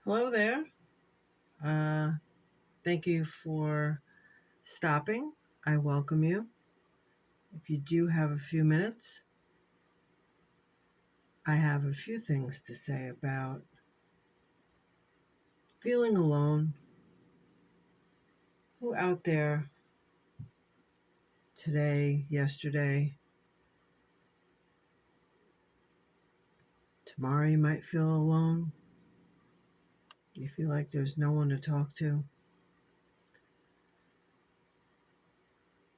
Hello there. Uh, Thank you for stopping. I welcome you. If you do have a few minutes, I have a few things to say about feeling alone. Who out there today, yesterday, tomorrow you might feel alone? You feel like there's no one to talk to?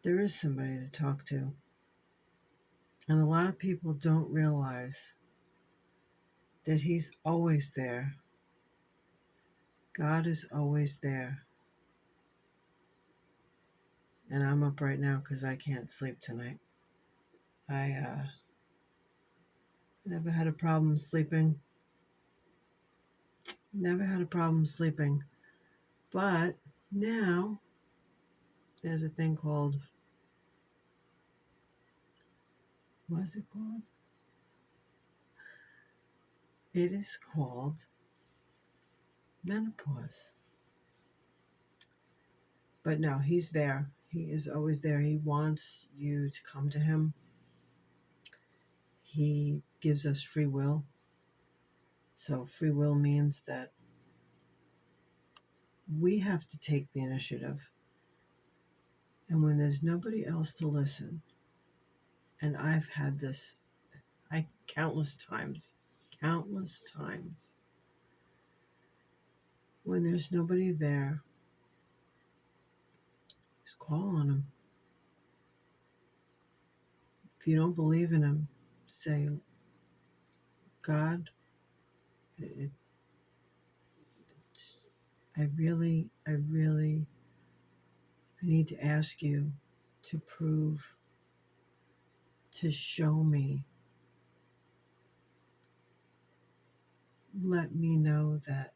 There is somebody to talk to. And a lot of people don't realize that He's always there. God is always there. And I'm up right now because I can't sleep tonight. I never had a problem sleeping. Never had a problem sleeping. But now there's a thing called, what is it called? It is called menopause. But no, He's there. He is always there. He wants you to come to Him. He gives us free will. So free will means that we have to take the initiative. And when there's nobody else to listen, and I've had this countless times, when there's nobody there, just call on Him. If you don't believe in Him, say, God, it, I need to ask you to to show me, let me know that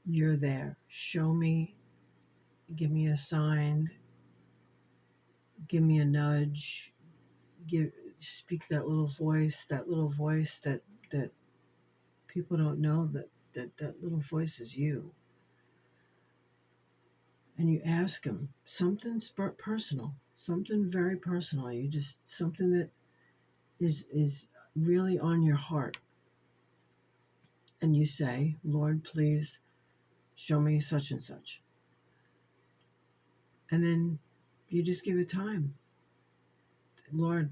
you're there. Show me, give me a sign, give me a nudge, speak that little voice, that people don't know that little voice is you. And you ask Him something personal, something very personal. You just something that is really on your heart, and you say, Lord, please show me such and such. And then you just give it time. Lord,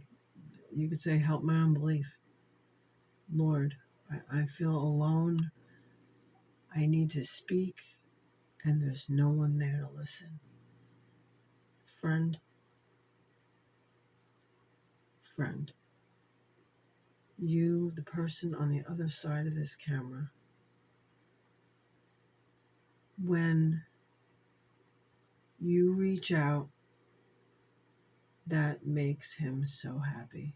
you could say, help my unbelief. Lord, I feel alone. I need to speak, and there's no one there to listen. Friend, you, the person on the other side of this camera, when you reach out, that makes Him so happy.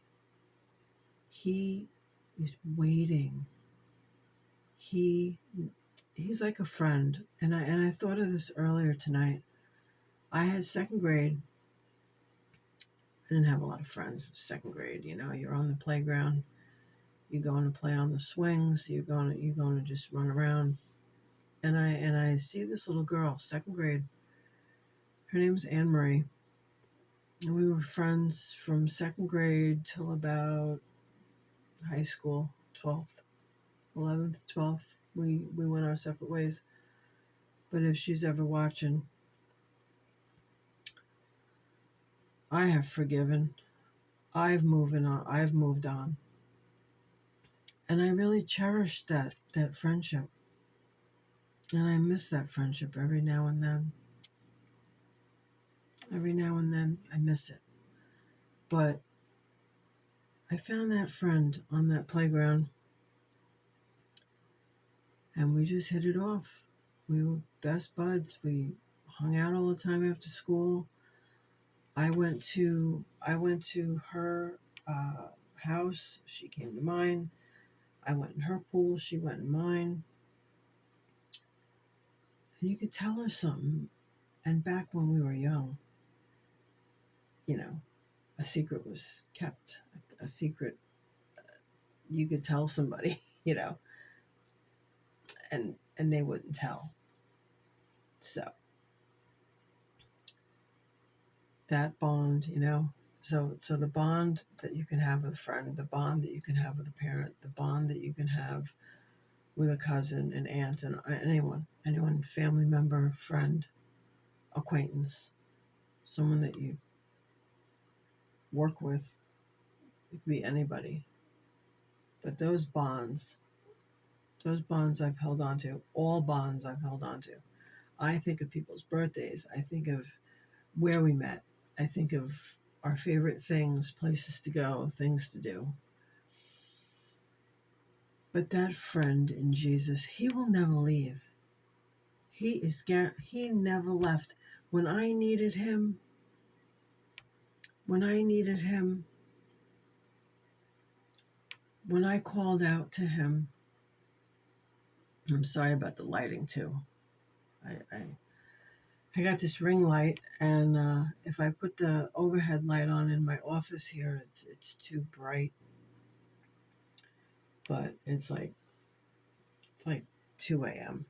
He is waiting. He's like a friend. And I thought of this earlier tonight. I had second grade. I didn't have a lot of friends. Second grade, you're on the playground. You're going to play on the swings. You're going to just run around. And I see this little girl, second grade. Her name's Anne Marie. And we were friends from second grade till about high school, 12th, 11th, 12th. We went our separate ways. But if she's ever watching, I have forgiven. I've moved on. And I really cherish that friendship. And I miss that friendship every now and then. Every now and then I miss it. But I found that friend on that playground, and we just hit it off. We were best buds. We hung out all the time after school. I went to her house. She came to mine. I went in her pool. She went in mine. And you could tell her something. And back when we were young, a secret was kept. A secret you could tell somebody. and they wouldn't tell. So that bond, so the bond that you can have with a friend, the bond that you can have with a parent, the bond that you can have with a cousin, an aunt, and anyone, family member, friend, acquaintance, someone that you work with, it could be anybody. But those bonds I've held on to, all bonds I've held on to. I think of people's birthdays. I think of where we met. I think of our favorite things, places to go, things to do. But that friend in Jesus, he will never leave. He never left. When I needed him, when I called out to him, I'm sorry about the lighting too. I got this ring light, and if I put the overhead light on in my office here, it's too bright. But it's like 2 a.m.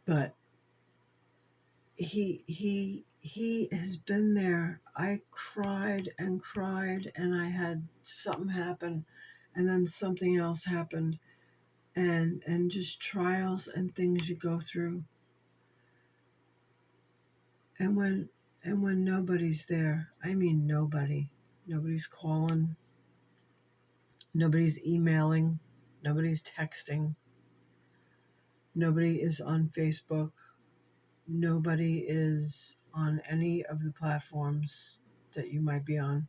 But he has been there. I cried and cried, and I had something happen, and then something else happened, and just trials and things you go through. And when nobody's there, I mean nobody's calling, nobody's emailing, nobody's texting, nobody is on Facebook, nobody is on any of the platforms that you might be on.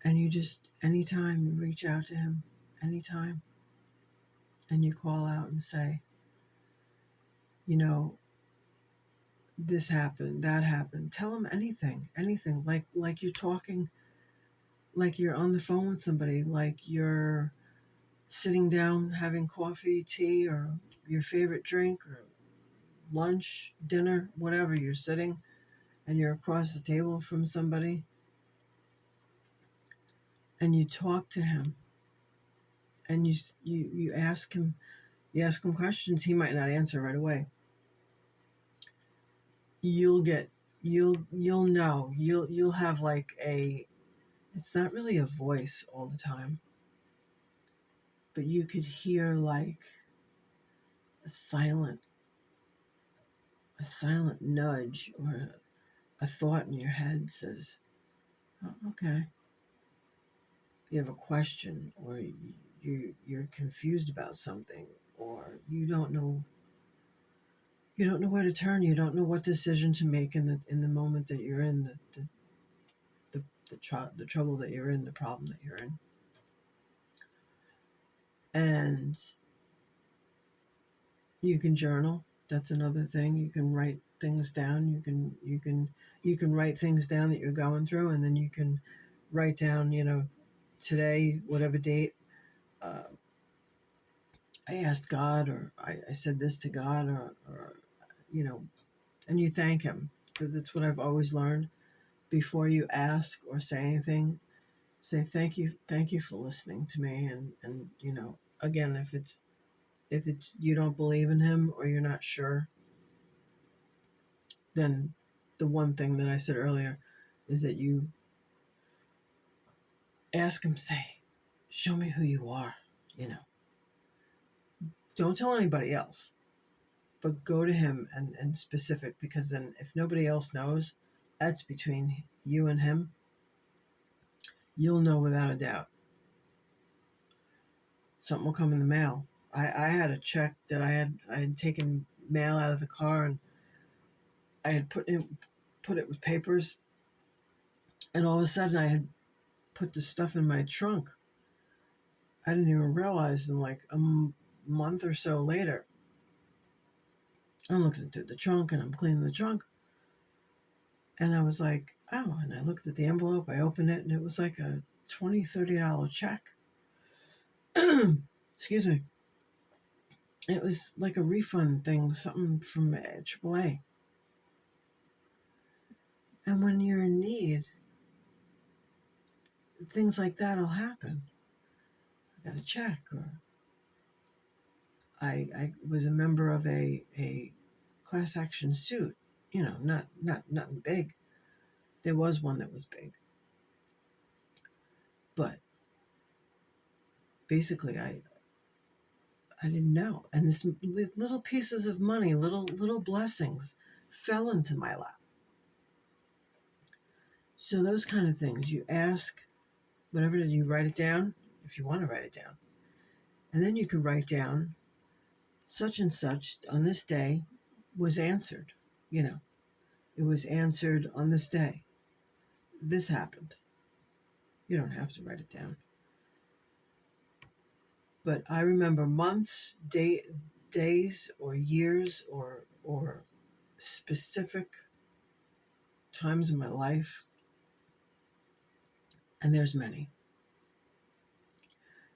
And you just, anytime you reach out to him, anytime, and you call out and say, this happened, that happened. Tell him anything, like you're talking, like you're on the phone with somebody, like you're sitting down having coffee, tea, or your favorite drink, or lunch, dinner, whatever. You're sitting and you're across the table from somebody, and you talk to him, and you ask him questions he might not answer right away. You'll know, you'll have like it's not really a voice all the time, but you could hear like a silent nudge, or a thought in your head says, oh, okay. You have a question, or you're confused about something, or you don't know where to turn. You don't know what decision to make in the moment that you're in, the trouble that you're in, the problem that you're in. And you can journal. That's another thing. You can write things down. You can write things down that you're going through, and then you can write down, today, whatever date, I asked God, or I said this to God, or and you thank him. That's what I've always learned. Before you ask or say anything, say thank you for listening to me. And again, if it's you don't believe in him, or you're not sure, then the one thing that I said earlier is that you ask him, say, show me who you are. Don't tell anybody else, but go to him and specific, because then if nobody else knows, that's between you and him. You'll know without a doubt. Something will come in the mail. I had a check that I had taken mail out of the car, and I had put it with papers, and all of a sudden I had put the stuff in my trunk. I didn't even realize, and like a month or so later, I'm looking through the trunk, and I'm cleaning the trunk, and I was like, oh, and I looked at the envelope, I opened it, and it was like a $20-$30 check. Excuse me. It was like a refund thing, something from AAA. And when you're in need, things like that will happen. got a check, or I was a member of a class action suit, nothing big. There was one that was big, but basically I didn't know. And this little pieces of money, little blessings fell into my lap. So those kind of things, you ask, whatever, you write it down if you want to write it down. And then you can write down such and such on this day was answered. It was answered on this day. This happened. You don't have to write it down. But I remember months, days, or years, or specific times in my life, and there's many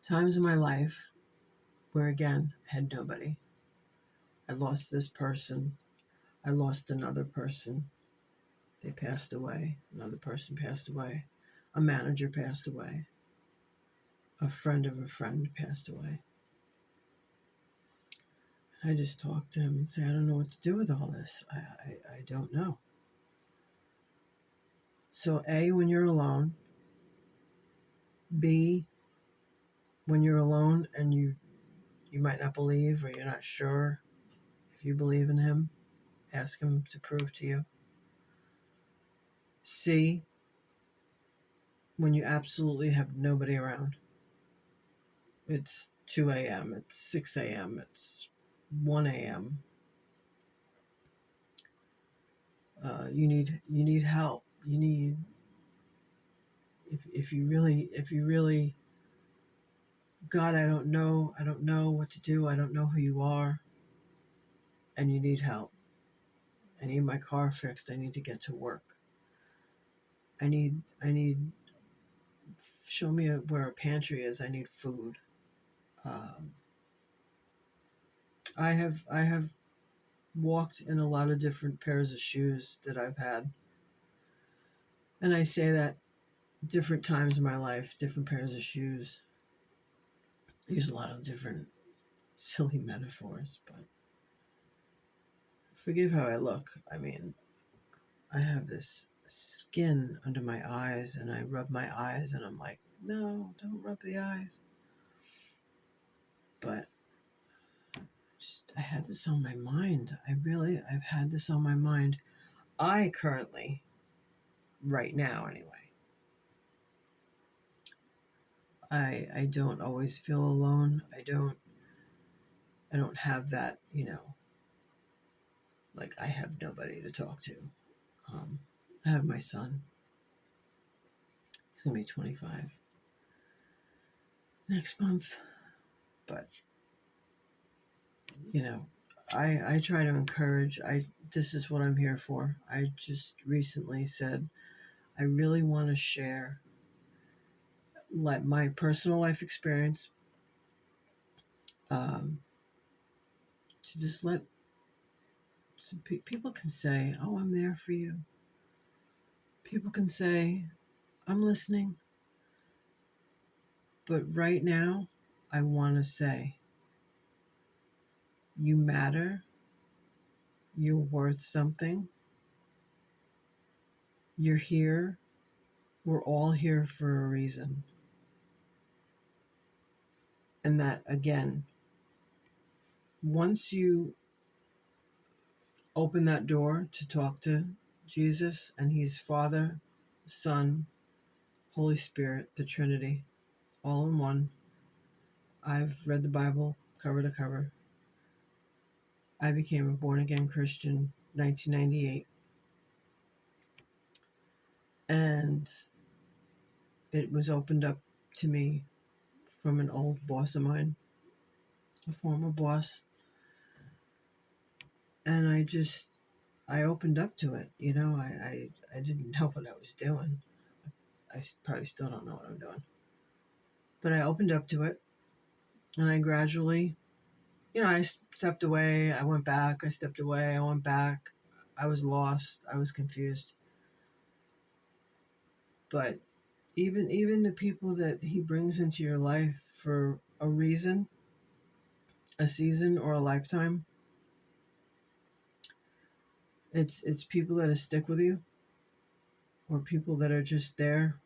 times in my life where, again, I had nobody. I lost this person. I lost another person. They passed away. Another person passed away. A manager passed away. A friend of a friend passed away. I just talked to him and said, I don't know what to do with all this. I don't know. So A, when you're alone. B, when you're alone and you might not believe, or you're not sure if you believe in him, ask him to prove to you. C, when you absolutely have nobody around. It's 2 a.m., it's 6 a.m., it's 1 a.m. You need help. You need, if you really, God, I don't know what to do. I don't know who you are, and you need help. I need my car fixed. I need to get to work. I need. Show me where a pantry is. I need food. Um, I have walked in a lot of different pairs of shoes that I've had, and I say that different times in my life, different pairs of shoes. I use a lot of different silly metaphors, but forgive how I look. I mean, I have this skin under my eyes, and I rub my eyes, and I'm like, no, don't rub the eyes. But I had this on my mind. I've had this on my mind. I currently, right now anyway, I don't always feel alone. I don't have that, like I have nobody to talk to. I have my son. He's gonna be 25 next month. But I try to encourage. This is what I'm here for. I just recently said I really want to share my personal life experience, to just let people can say, oh, I'm there for you. People can say, I'm listening. But right now, I want to say, you matter. You're worth something. You're here. We're all here for a reason. And that, again, once you open that door to talk to Jesus, and he's Father, Son, Holy Spirit, the Trinity, all in one. I've read the Bible cover to cover. I became a born-again Christian 1998. And it was opened up to me from an old boss of mine, a former boss. And I opened up to it. I didn't know what I was doing. I probably still don't know what I'm doing. But I opened up to it, and I gradually, I stepped away. I went back. I stepped away. I went back. I was lost. I was confused. But, even the people that he brings into your life for a reason, a season, or a lifetime, it's people that stick with you, or people that are just there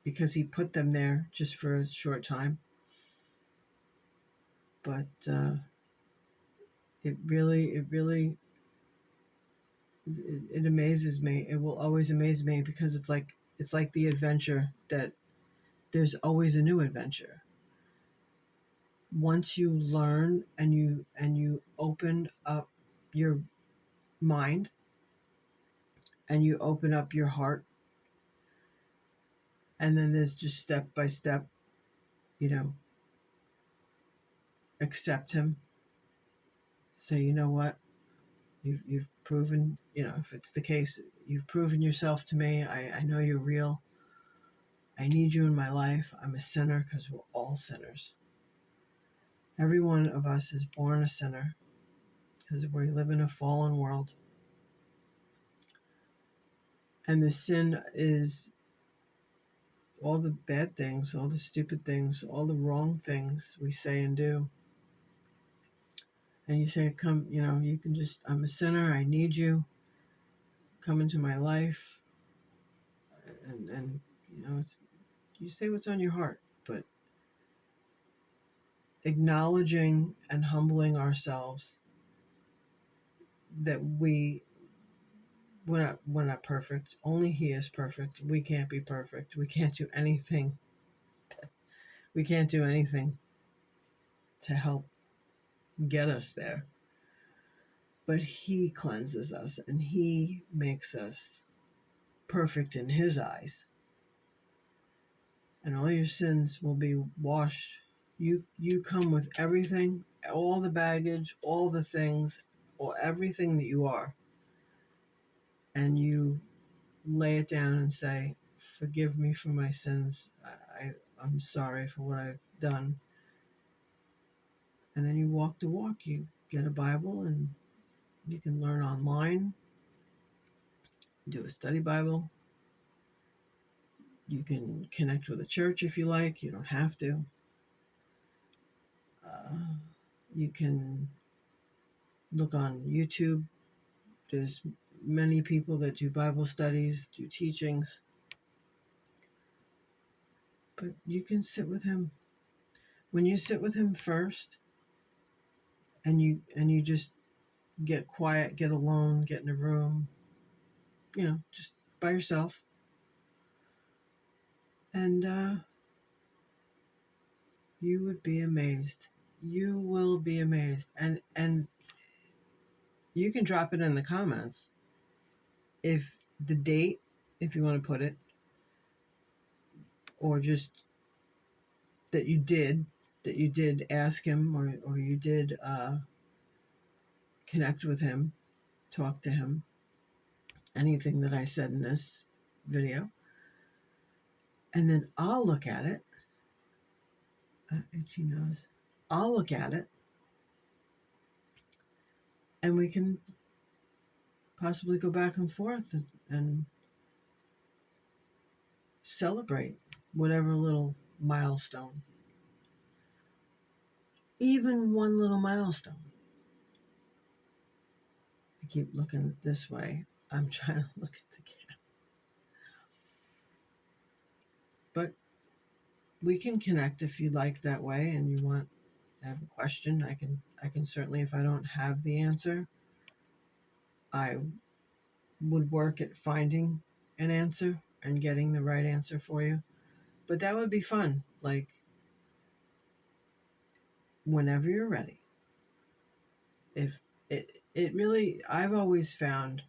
because he put them there just for a short time. But it amazes me. It will always amaze me because it's like the adventure that there's always a new adventure. Once you learn and you open up your mind and you open up your heart, and then there's just step by step, you know, accept him. Say, you know what, you've proven, if it's the case, you've proven yourself to me. I know you're real. I need you in my life. I'm a sinner, because we're all sinners. Every one of us is born a sinner because we live in a fallen world. And the sin is all the bad things, all the stupid things, all the wrong things we say and do. And you say, come, you can just, I'm a sinner, I need you, come into my life. And it's, you say what's on your heart, but acknowledging and humbling ourselves that we're not perfect. Only he is perfect. We can't be perfect. We can't do anything. We can't do anything to help get us there. But he cleanses us and he makes us perfect in his eyes. And all your sins will be washed. You come with everything, all the baggage, all the things, or everything that you are. And you lay it down and say, forgive me for my sins. I'm sorry for what I've done. And then you walk the walk. You get a Bible and you can learn online, do a study Bible. You can connect with a church if you like. You don't have to. You can look on YouTube. There's many people that do Bible studies, do teachings. But you can sit with him. When you sit with him first, and you just get quiet, get alone, get in a room, just by yourself. And you would be amazed. You will be amazed. And you can drop it in the comments if the date, if you want to put it, or just that you did ask him, or you did connect with him, talk to him, anything that I said in this video. And then I'll look at it. Itchy nose. I'll look at it, and we can possibly go back and forth and celebrate whatever little milestone. Even one little milestone. I keep looking this way. I'm trying to look at the camera. But we can connect if you like that way, and you want to have a question. I can certainly, if I don't have the answer, I would work at finding an answer and getting the right answer for you. But that would be fun. Like, whenever you're ready. If it really, I've always found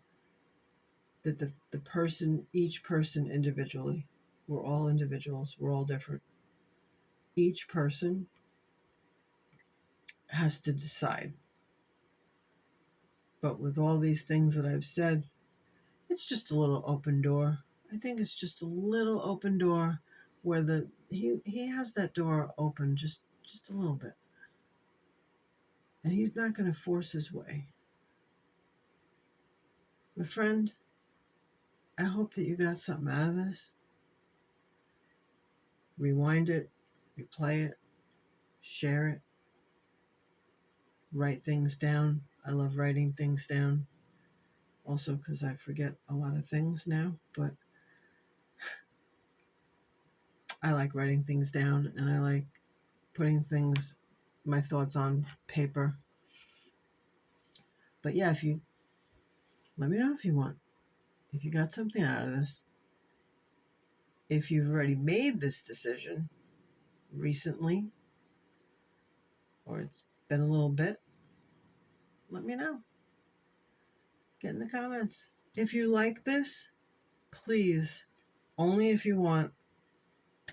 that the person, each person individually, we're all individuals, we're all different. Each person has to decide. But with all these things that I've said, it's just a little open door. I think it's just a little open door where he has that door open just a little bit. And he's not going to force his way. But friend, I hope that you got something out of this. rewind it, replay it, share it, write things down. I love writing things down. Also, because I forget a lot of things now, but I like writing things down and I like putting my thoughts on paper. But yeah, let me know if you want, if you got something out of this. If you've already made this decision recently, or it's been a little bit, let me know. Get in the comments. If you like this, please, only if you want,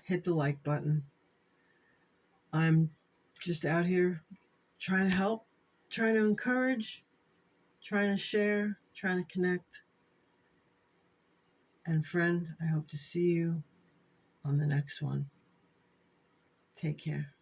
hit the like button. I'm just out here trying to help, trying to encourage, trying to share, trying to connect. And friend, I hope to see you on the next one. Take care.